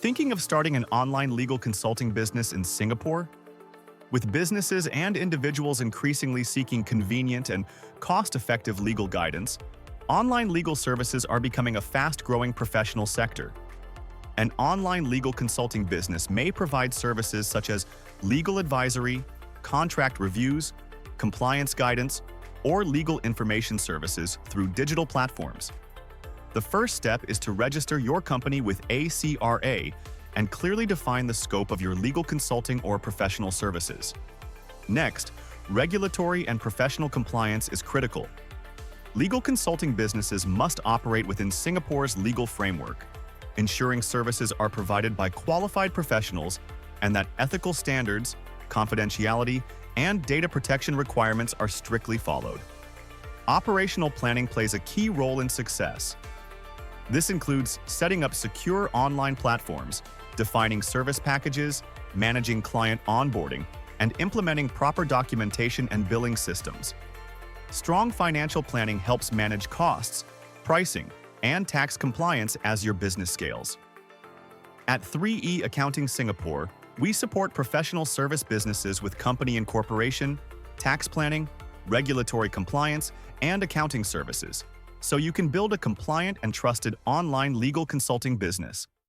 Thinking of starting an online legal consulting business in Singapore? With businesses and individuals increasingly seeking convenient and cost-effective legal guidance, online legal services are becoming a fast-growing professional sector. An online legal consulting business may provide services such as legal advisory, contract reviews, compliance guidance, or legal information services through digital platforms. The first step is to register your company with ACRA and clearly define the scope of your legal consulting or professional services. Next, regulatory and professional compliance is critical. Legal consulting businesses must operate within Singapore's legal framework, ensuring services are provided by qualified professionals and that ethical standards, confidentiality, and data protection requirements are strictly followed. Operational planning plays a key role in success. This includes setting up secure online platforms, defining service packages, managing client onboarding, and implementing proper documentation and billing systems. Strong financial planning helps manage costs, pricing, and tax compliance as your business scales. At 3E Accounting Singapore, we support professional service businesses with company incorporation, tax planning, regulatory compliance, and accounting services, so you can build a compliant and trusted online legal consulting business.